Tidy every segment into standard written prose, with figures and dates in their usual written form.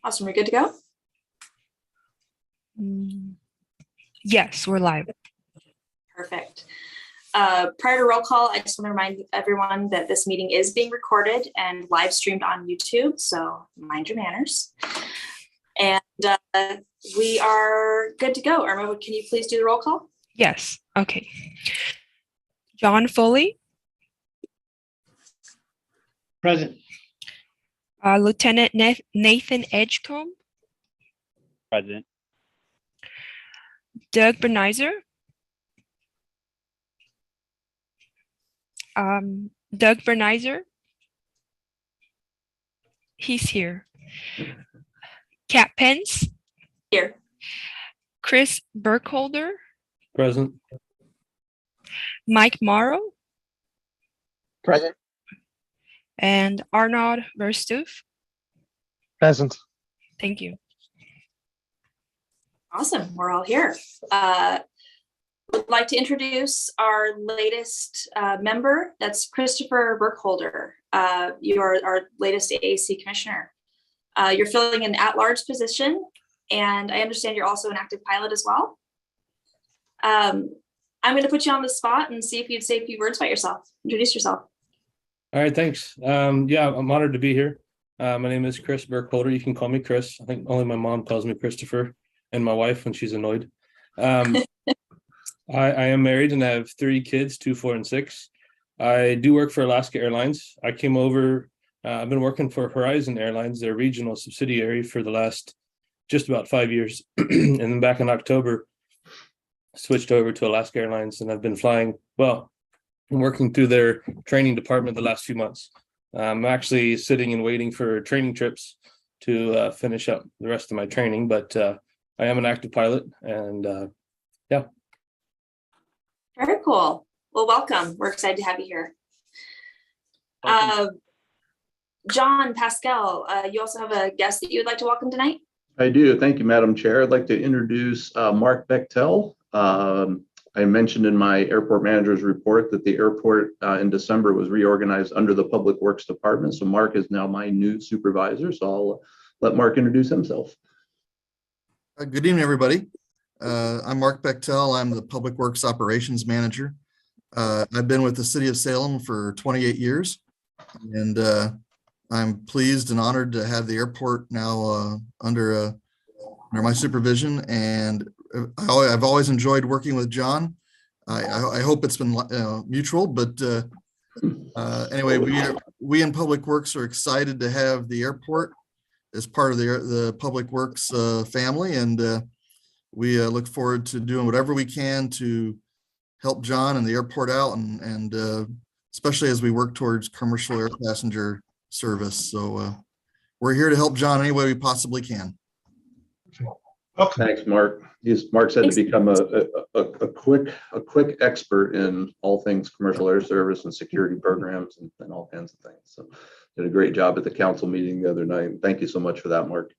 Awesome. We're good to go? Yes, we're live. Perfect. Prior to roll call, I just want to remind everyone that this meeting is being recorded and live streamed on YouTube, so mind your manners. And we are good to go. Irma, can you please do the roll call? Yes, okay. John Foley. Present. Lieutenant Nathan Edgecombe. Present. Doug Bernizer. Doug Bernizer. He's here. Kat Pence. Here. Chris Burkholder. Present. Mike Morrow. Present. And Arnold Verstoof. Present. Thank you. Awesome. We're all here. Would like to introduce our latest member. That's Christopher Burkholder. You're our latest AAC commissioner. You're filling an at-large position, and I understand you're also an active pilot as well. I'm going to put you on the spot and see if you'd say a few words about yourself. Introduce yourself. All right, thanks. Yeah, I'm honored to be here. My name is Chris Burkholder. You can call me Chris. I think only my mom calls me Christopher, and my wife when she's annoyed. I am married and I have 3 kids, 2, 4, and 6. I do work for Alaska Airlines. I came over, I've been working for Horizon Airlines, their regional subsidiary, for the last just about 5 years. And then back in October, switched over to Alaska Airlines, and I've been flying, well, I'm working through their training department the last few months. I'm actually sitting and waiting for training trips to finish up the rest of my training, but I am an active pilot, and yeah. Very cool. Well, welcome. We're excited to have you here. John Pascal, you also have a guest that you would like to welcome tonight? I do. Thank you, Madam Chair. I'd like to introduce Mark Bechtel. I mentioned in my airport manager's report that the airport in December was reorganized under the Public Works Department. So Mark is now my new supervisor. So I'll let Mark introduce himself. Good evening, everybody. I'm Mark Bechtel. I'm the Public Works Operations Manager. I've been with the City of Salem for 28 years, and I'm pleased and honored to have the airport now under my supervision. And I've always enjoyed working with John. I hope it's been mutual, but anyway, we in Public Works are excited to have the airport as part of the Public Works family, and we look forward to doing whatever we can to help John and the airport out, and especially as we work towards commercial air passenger service. So we're here to help John any way we possibly can. Okay. Thanks, Mark. Mark said to become a quick expert in all things commercial air service and security programs and all kinds of things. So did a great job at the council meeting the other night. Thank you so much for that, Mark.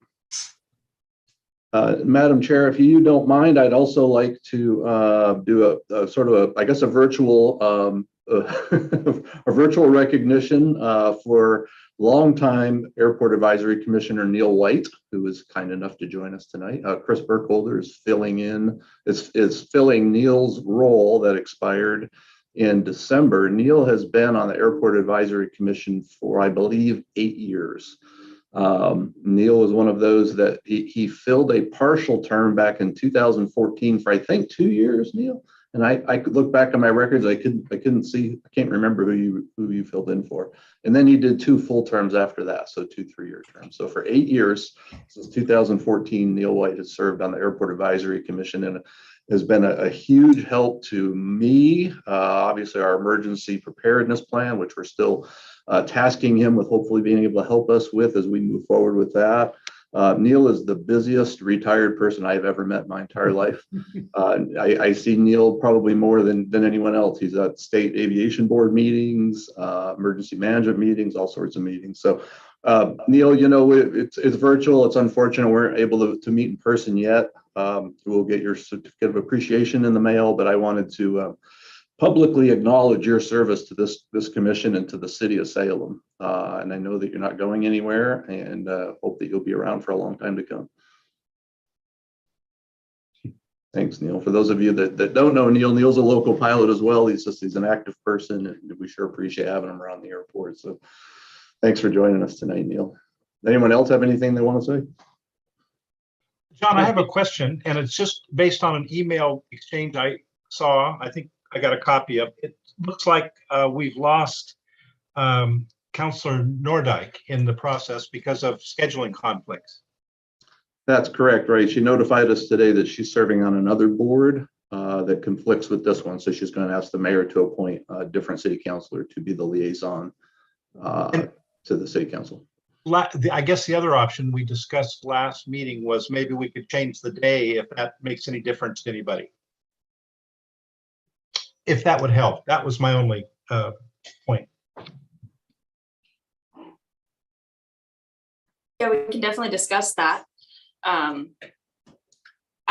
Madam Chair, if you don't mind, I'd also like to do a sort of I guess a virtual a virtual recognition for longtime Airport Advisory Commissioner Neil White, who is kind enough to join us tonight. Chris Burkholder is filling Neil's role that expired in December. Neil has been on the Airport Advisory Commission for, I believe, 8 years. Neil was one of those that he filled a partial term back in 2014 for, I think, 2 years, Neil. And I could look back on my records. I couldn't see. I can't remember who you filled in for. And then he did 2 full terms after that, so 2 3-year terms. So for 8 years since 2014, Neil White has served on the Airport Advisory Commission and has been a huge help to me. Obviously, our emergency preparedness plan, which we're still tasking him with hopefully being able to help us with as we move forward with that. Neil is the busiest retired person I've ever met in my entire life. I see Neil probably more than anyone else. He's at state aviation board meetings, emergency management meetings, all sorts of meetings. So Neil, you know, it's virtual. It's unfortunate we weren't able to meet in person yet. We'll get your certificate of appreciation in the mail, but I wanted to publicly acknowledge your service to this commission and to the city of Salem. And I know that you're not going anywhere, and hope that you'll be around for a long time to come. Thanks, Neil. For those of you that don't know Neil, Neil's a local pilot as well. He's an active person, and we sure appreciate having him around the airport. So thanks for joining us tonight, Neil. Anyone else have anything they want to say? John, I have a question, and it's just based on an email exchange I saw. I think I got a copy of it. Looks like we've lost Councillor Nordyke in the process because of scheduling conflicts. That's correct, right? She notified us today that she's serving on another board that conflicts with this one. So she's going to ask the mayor to appoint a different city councilor to be the liaison to the city council. I guess the other option we discussed last meeting was maybe we could change the day if that makes any difference to anybody. If that would help. That was my only point. Yeah, we can definitely discuss that. I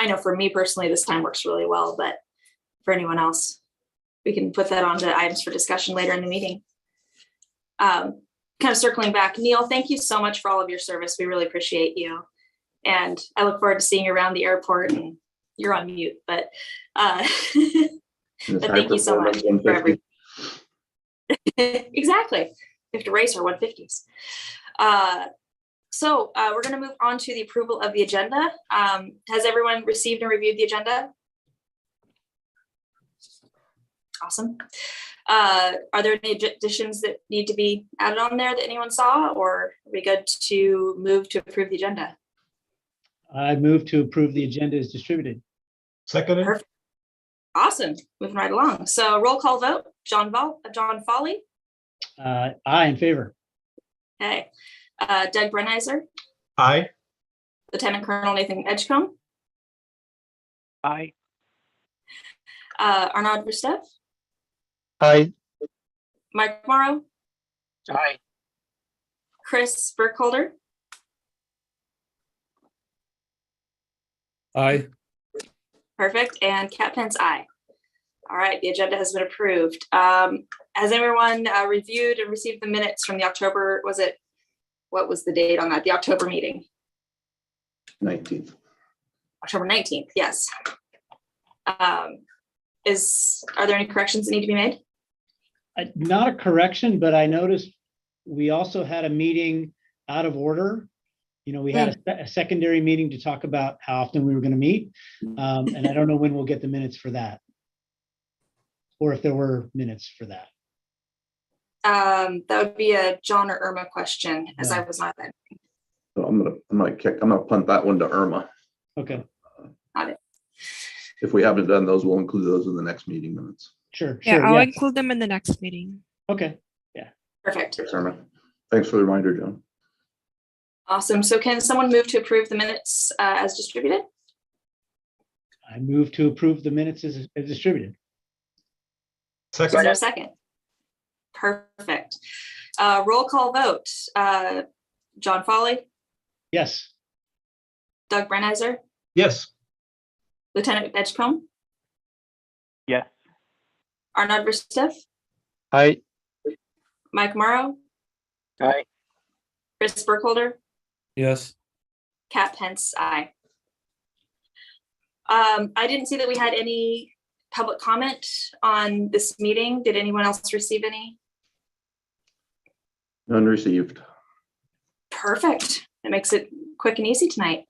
know for me personally, this time works really well, but for anyone else, we can put that on to items for discussion later in the meeting. Kind of circling back, Neil, thank you so much for all of your service. We really appreciate you. And I look forward to seeing you around the airport. And you're on mute, but thank you so much for everything. Exactly. We have to race our 150s. So we're going to move on to the approval of the agenda. Has everyone received and reviewed the agenda? Awesome. Are there any additions that need to be added on there that anyone saw, or are we good to move to approve the agenda? I move to approve the agenda as distributed. Seconded. Perfect. Awesome. Moving right along. So roll call vote. John Foley. Aye, in favor. Okay. Doug Brenizer. Aye. Lieutenant Colonel Nathan Edgecombe. Aye. Arnaud Rustev. Aye. Mike Morrow. Aye. Chris Burkholder. Aye. Perfect. And Cat Pence, aye. All right, the agenda has been approved. Has everyone reviewed and received the minutes from the October, what was the date on that? The October meeting? 19th. October 19th, yes. Are there any corrections that need to be made? Not a correction, but I noticed we also had a meeting out of order. You know, we had a secondary meeting to talk about how often we were going to meet. And I don't know when we'll get the minutes for that, or if there were minutes for that. That would be a John or Irma question, as I was not there. So I'm gonna punt that one to Irma. Okay, Got it. If we haven't done those, we'll include those in the next meeting minutes. sure. Yeah, sure, I'll yeah. include them in the next meeting. Okay, Perfect. Thanks, Irma. Thanks for the reminder, John. Awesome. So can someone move to approve the minutes as distributed? I move to approve the minutes as distributed. Is there a second? Perfect. Roll call vote. John Foley, Yes. Doug Brenizer, Yes. Lieutenant Edgecombe, Yes. Arnaud Rustev, Aye. Mike Morrow, Aye. Chris Burkholder, Yes. Cat Pence, aye. I didn't see that we had any public comment on this meeting. Did anyone else receive any? None received. Perfect. That makes it quick and easy tonight.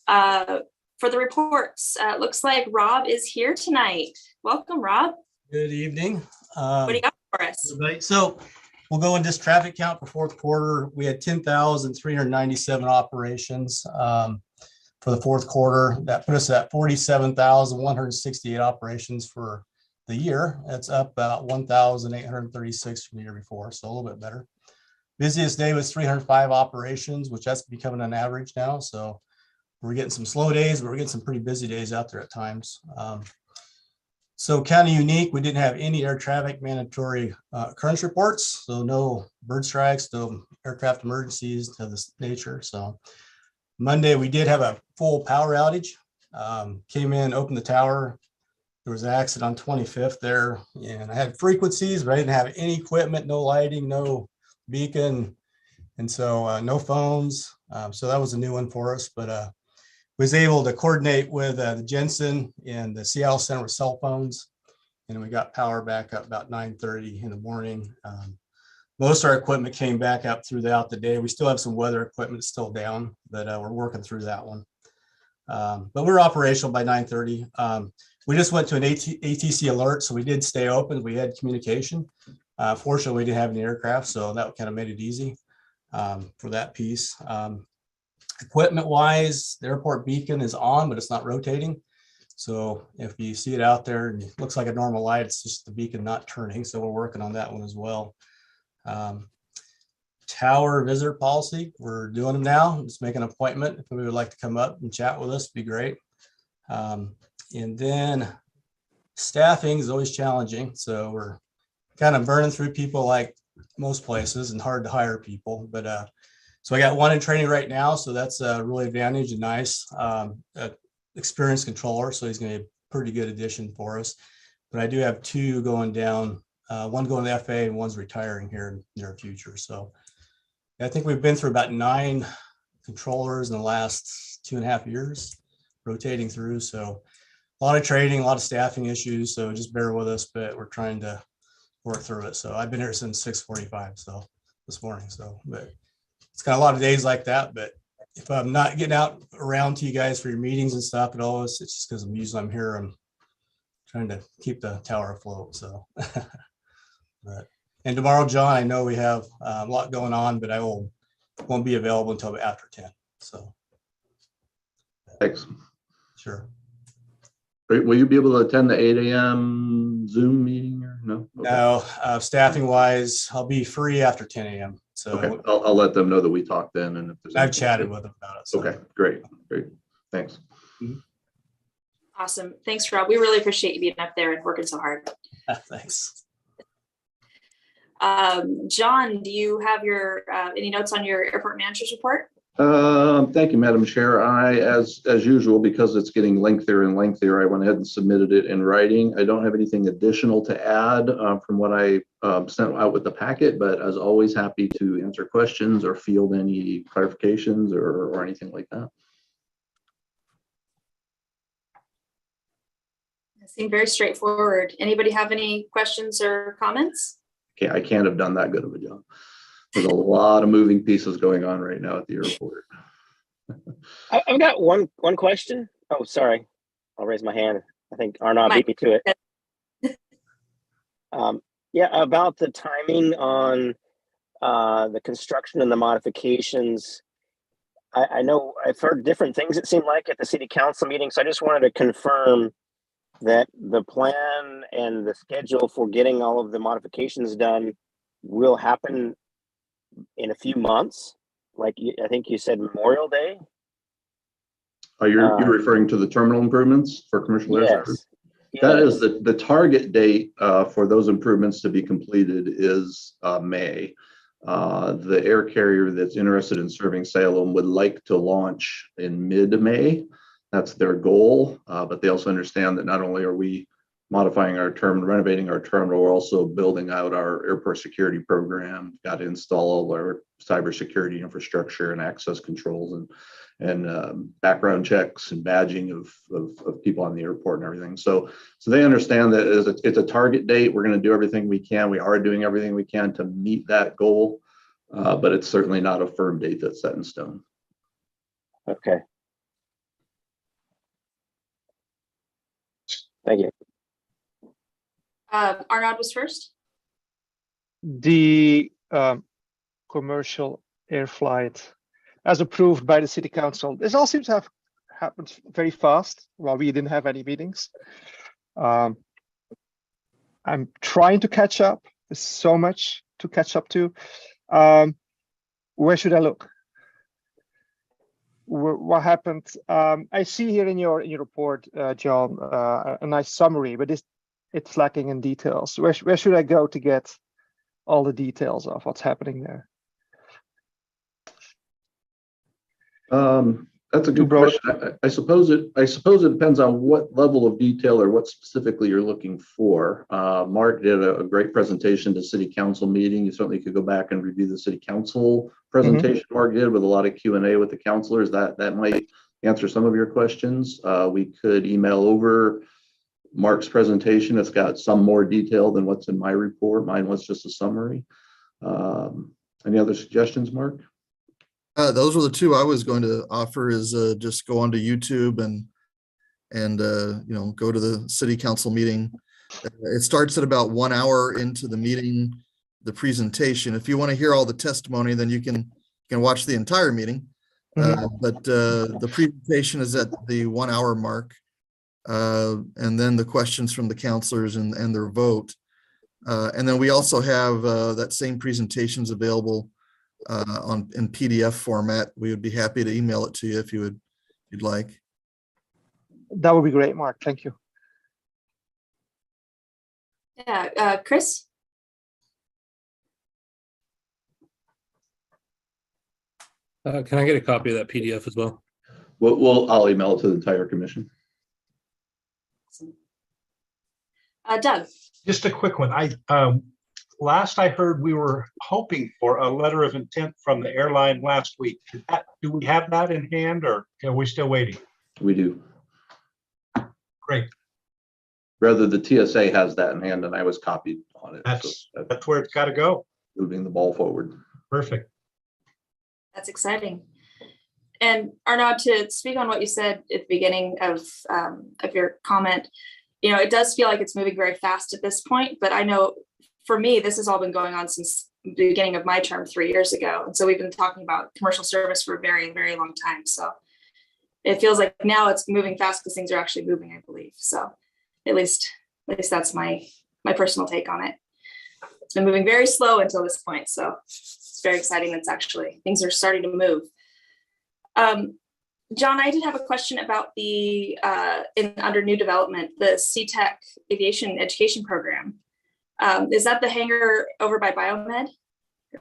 For the reports, it looks like Rob is here tonight. Welcome, Rob. Good evening. What do you got for us? Everybody. So we'll go into this traffic count for fourth quarter. We had 10,397 operations for the fourth quarter. That put us at 47,168 operations for the year. That's up about 1,836 from the year before, so a little bit better. Busiest day was 305 operations, which that's becoming an average now. So we're getting some slow days, but we're getting some pretty busy days out there at times. So county unique, we didn't have any air traffic mandatory occurrence reports. So no bird strikes, no aircraft emergencies of this nature. So Monday, we did have a full power outage. Came in, opened the tower, there was an accident on 25th there, and I had frequencies, but I didn't have any equipment, no lighting, no beacon, and so no phones. So that was a new one for us, but was able to coordinate with the Jensen and the Seattle Center with cell phones, and we got power back up about 9:30 in the morning. Most of our equipment came back up throughout the day. We still have some weather equipment still down, but we're working through that one. But we're operational by 9:30. We just went to an ATC alert, so we did stay open. We had communication. Fortunately, we didn't have any aircraft, so that kind of made it easy for that piece. Equipment wise, the airport beacon is on, but it's not rotating. So if you see it out there and it looks like a normal light, it's just the beacon not turning. So we're working on that one as well. Tower visitor policy, we're doing them now. Just make an appointment. If we would like to come up and chat with us, be great. And then staffing is always challenging. So we're kind of burning through people like most places and hard to hire people. But so I got one in training right now. So that's a really advantage and nice. Experienced controller. So he's going to be a pretty good addition for us. But I do have two going down, one going to FA and one's retiring here in the near future. So I think we've been through about 9 controllers in the last 2.5 years, rotating through. So a lot of training, a lot of staffing issues. So just bear with us, but we're trying to work through it. So I've been here since 6:45, so this morning. So, but it's got a lot of days like that. But if I'm not getting out around to you guys for your meetings and stuff at all, it's just because I'm here. I'm trying to keep the tower afloat. So, but, and tomorrow, John, I know we have a lot going on, but I won't be available until after 10. So, Thanks. Sure. Will you be able to attend the 8 a.m. Zoom meeting or no? Okay. No, staffing wise, I'll be free after 10 a.m. So Okay, I'll let them know that we talked then. And if there's I've chatted with them about it. So. Okay, great. Thanks. Awesome. Thanks, Rob. We really appreciate you being up there and working so hard. Thanks. John, do you have your any notes on your airport manager's report? Thank you, Madam Chair. As usual, because it's getting lengthier and lengthier, I went ahead and submitted it in writing. I don't have anything additional to add from what I sent out with the packet, but as always, happy to answer questions or field any clarifications or anything like that. It seemed very straightforward. Anybody have any questions or comments? Okay, I can't have done that good of a job. There's a lot of moving pieces going on right now at the airport. I've got one question. Oh, sorry. I'll raise my hand. I think Arnaud beat me to it. Yeah, about the timing on the construction and the modifications. I know I've heard different things, it seemed like, at the city council meeting. So I just wanted to confirm that the plan and the schedule for getting all of the modifications done will happen in a few months. Like I think you said Memorial Day. You're referring to the terminal improvements for commercial air service? Yes. That is the target date for those improvements to be completed is May. The air carrier that's interested in serving Salem would like to launch in mid-May. That's their goal, but they also understand that not only are we modifying our terminal, renovating our terminal, we're also building out our airport security program, got to install all our cybersecurity infrastructure and access controls and background checks and badging of people on the airport and everything. So they understand that it's a target date. We're going to do everything we can. We are doing everything we can to meet that goal, but it's certainly not a firm date that's set in stone. Okay. Thank you. Arnaud was first. The commercial air flight as approved by the city council. This all seems to have happened very fast while we didn't have any meetings. I'm trying to catch up. There's so much to catch up to. Where should I look? What happened? I see here in your report, John, a nice summary, but it's lacking in details. Where should I go to get all the details of what's happening there? That's a good broad. question. I suppose it depends on what level of detail or what specifically you're looking for. Mark did a great presentation to city council meeting. You certainly could go back and review the city council presentation Mark did with a lot of Q&A with the councilors. That might answer some of your questions. We could email over Mark's presentation. It's got some more detail than what's in my report. Mine was just a summary. Any other suggestions, Mark? Those were the two I was going to offer, is just go onto YouTube and go to the city council meeting. It starts at about 1 hour into the meeting, the presentation. If you want to hear all the testimony, then you can watch the entire meeting. But the presentation is at the 1 hour mark. And then the questions from the counselors and their vote. And then we also have that same presentations available in PDF format. We would be happy to email it to you if you'd like. That would be great, Mark. Thank you. Yeah, Chris? Can I get a copy of that PDF as well? I'll email it to the entire commission. Doug? Just a quick one. Last I heard, we were hoping for a letter of intent from the airline last week. Do we have that in hand, or are we still waiting? We do. Great. Rather, the TSA has that in hand, and I was copied on it. That's where it's got to go. Moving the ball forward. Perfect. That's exciting. And Arnaud, to speak on what you said at the beginning of your comment, it does feel like it's moving very fast at this point, but I know for me, this has all been going on since the beginning of my term 3 years ago. And so we've been talking about commercial service for a very, very long time. So it feels like now it's moving fast because things are actually moving, I believe. So at least that's my personal take on it. It's been moving very slow until this point. So it's very exciting. That's actually, things are starting to move. John, I did have a question about the under new development, the CTEC Aviation Education Program. Is that the hangar over by Biomed,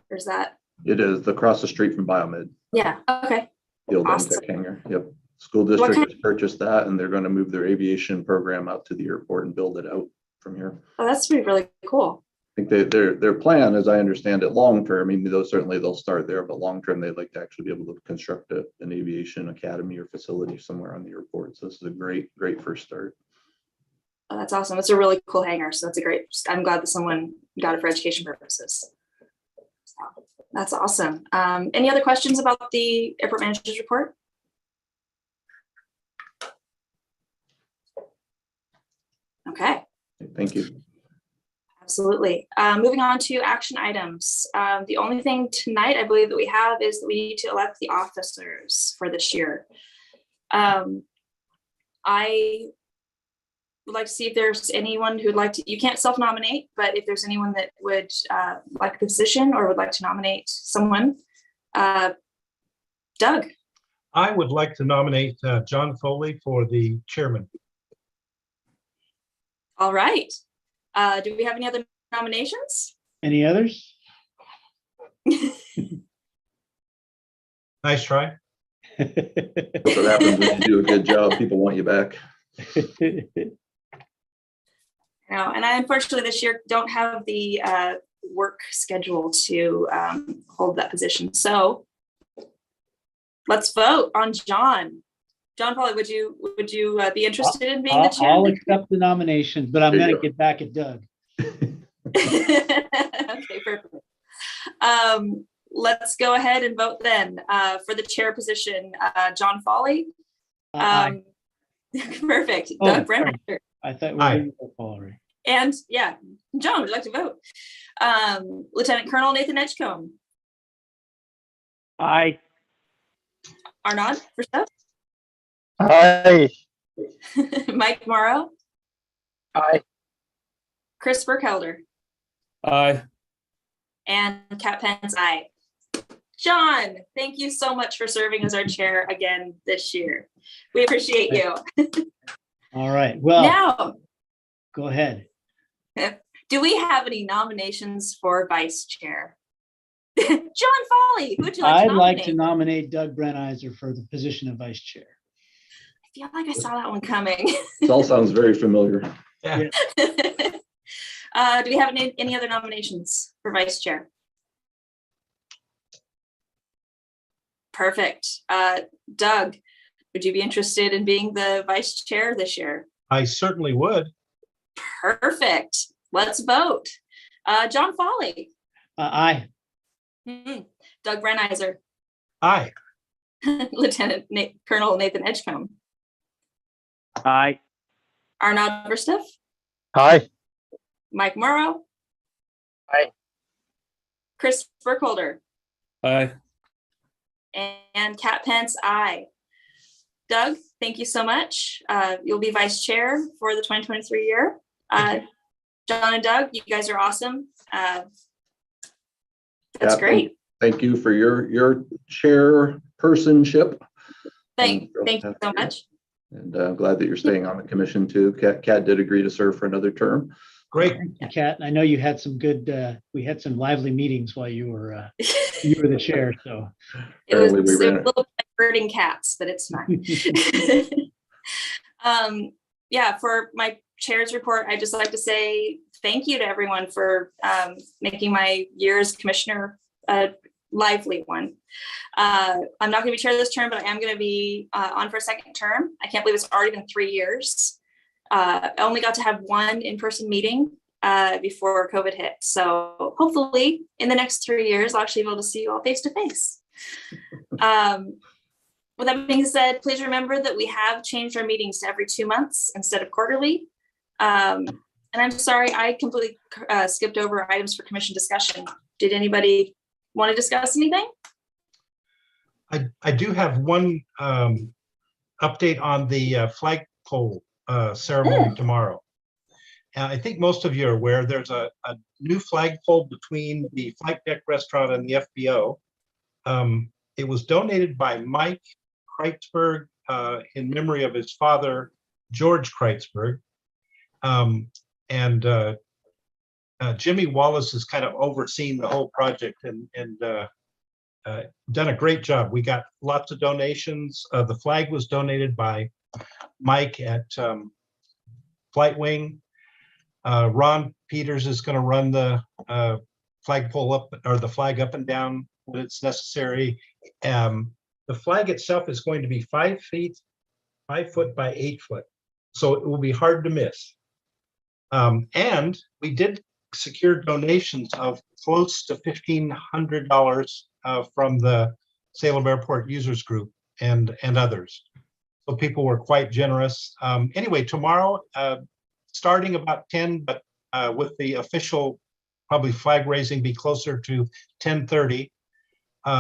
or is that? It is across the street from Biomed. Yeah. Okay. The old Awesome. Tech hangar. Yep. School district has purchased that, and they're going to move their aviation program out to the airport and build it out from here. Oh, that's really cool. I think their plan, as I understand it, long term. I mean, they'll start there, but long term, they'd like to actually be able to construct an aviation academy or facility somewhere on the airport. So this is a great first start. Oh, that's awesome. It's a really cool hangar. So I'm glad that someone got it for education purposes. So that's awesome. Any other questions about the airport manager's report? Okay. Thank you. Absolutely. Moving on to action items. The only thing tonight I believe that we have is that we need to elect the officers for this year. I would like to see if there's anyone who'd like to, you can't self-nominate, but if there's anyone that would like the position or would like to nominate someone, Doug. I would like to nominate John Foley for the chairman. All right. Do we have any other nominations? Any others? Nice try. That's what happens when you do a good job. People want you back. And I unfortunately this year don't have the work schedule to hold that position. So let's vote on John. John Foley, would you be interested in being the chair? I'll accept the nominations, but I'm going to get back at Doug. Okay, perfect. Let's go ahead and vote then for the chair position. John Foley. Perfect. Oh, Doug Brenner. I thought we were doing that already. And yeah, John, would you like to vote? Lieutenant Colonel Nathan Edgecombe. Aye. Arnaud Verstoep. Aye. Mike Morrow. Aye. Chris Burkholder. Aye. And Kat Pence, aye. John, thank you so much for serving as our chair again this year. We appreciate you. All right. Well, Now, go ahead. do we have any nominations for vice chair? John Foley, who would you like to I'd like to nominate? nominate Doug Brenizer for the position of vice chair. I feel like I saw that one coming. This all sounds very familiar. Yeah. Do we have any other nominations for vice chair? Perfect. Doug, would you be interested in being the vice chair this year? I certainly would. Perfect. Let's vote. John Foley. Aye. Doug Brenizer. Aye. Colonel Nathan Edgecombe. Aye. Arnaud Verstoof. Hi. Mike Morrow. Aye. Chris Burkholder. Aye. And Kat Pence, aye. Doug, thank you so much. You'll be vice chair for the 2023 year. John and Doug, you guys are awesome. That's Yeah, great. Thank you for your chairpersonship. Thank you so much. And I'm glad that you're staying on the commission too. Kat did agree to serve for another term. Great. Thank you, Kat. I know you had some good, we had some lively meetings while you were the chair, so. It was, Apparently we it was a ran it. little bit herding cats, but it's fine. Yeah, for my chair's report, I'd just like to say thank you to everyone for making my year as commissioner a lively one. I'm not going to be chair this term, but I am going to be on for a second term. I can't believe it's already been 3 years. I only got to have one in-person meeting before COVID hit. So hopefully in the next 3 years, I'll actually be able to see you all face to face. With that being said, please remember that we have changed our meetings to every 2 months instead of quarterly. And I'm sorry, I completely skipped over items for commission discussion. Did anybody want to discuss anything? I do have one update on the flagpole ceremony tomorrow. I think most of you are aware there's a new flagpole between the Flight Deck Restaurant and the FBO. It was donated by Mike Kreitzberg in memory of his father, George Kreitzberg. Jimmy Wallace has kind of overseen the whole project and done a great job. We got lots of donations. The flag was donated by Mike at Flight Wing. Ron Peters is going to run the flagpole up, or the flag up and down when it's necessary. The flag itself is going to be 5 foot by 8 foot, so it will be hard to miss. And we did secure donations of close to $1,500 from the Salem Airport Users Group and others. So people were quite generous. Anyway, tomorrow, starting about 10, but with the official probably flag raising be closer to 10:30.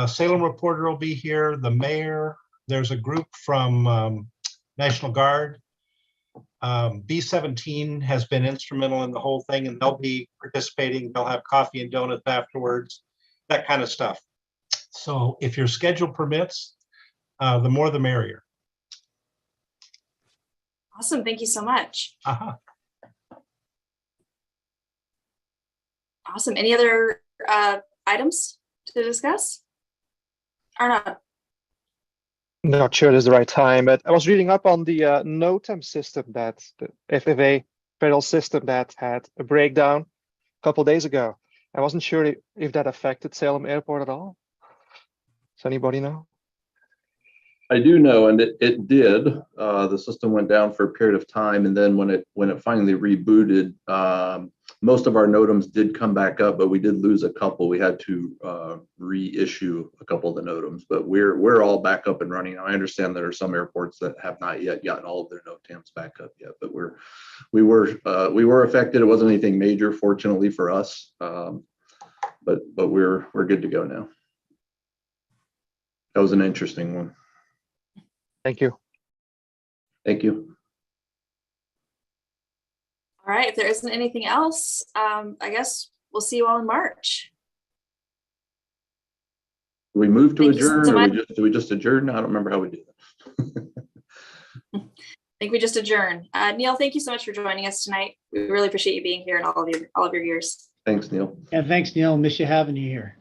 Salem Reporter will be here, the mayor, there's a group from National Guard. B-17 has been instrumental in the whole thing, and they'll be participating. They'll have coffee and donuts afterwards, that kind of stuff. So if your schedule permits, the more the merrier. Awesome, thank you so much. Awesome, any other items to discuss? Arnaud? Not sure it is the right time, but I was reading up on the NOTAM system, that the FAA federal system that had a breakdown a couple days ago. I wasn't sure if that affected Salem Airport at all. Does anybody know? I do know, and it did. The system went down for a period of time, and then when it finally rebooted, most of our NOTAMs did come back up, but we did lose a couple. We had to reissue a couple of the NOTAMs, but we're all back up and running. I understand there are some airports that have not yet gotten all of their NOTAMs back up yet, but we were affected. It wasn't anything major, fortunately for us, but we're good to go now. That was an interesting one. Thank you. Thank you. All right, if there isn't anything else, I guess we'll see you all in March. We moved to Thank you so adjourn, or much. do we just adjourn? I don't remember how we did that. I think we just adjourn. Neil, thank you so much for joining us tonight. We really appreciate you being here and all of your years. Thanks, Neil. And thanks, Neil. Miss you having you here.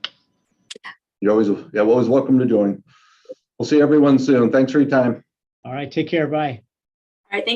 You're always welcome to join. We'll see everyone soon. Thanks for your time. All right, take care. Bye. All right, thank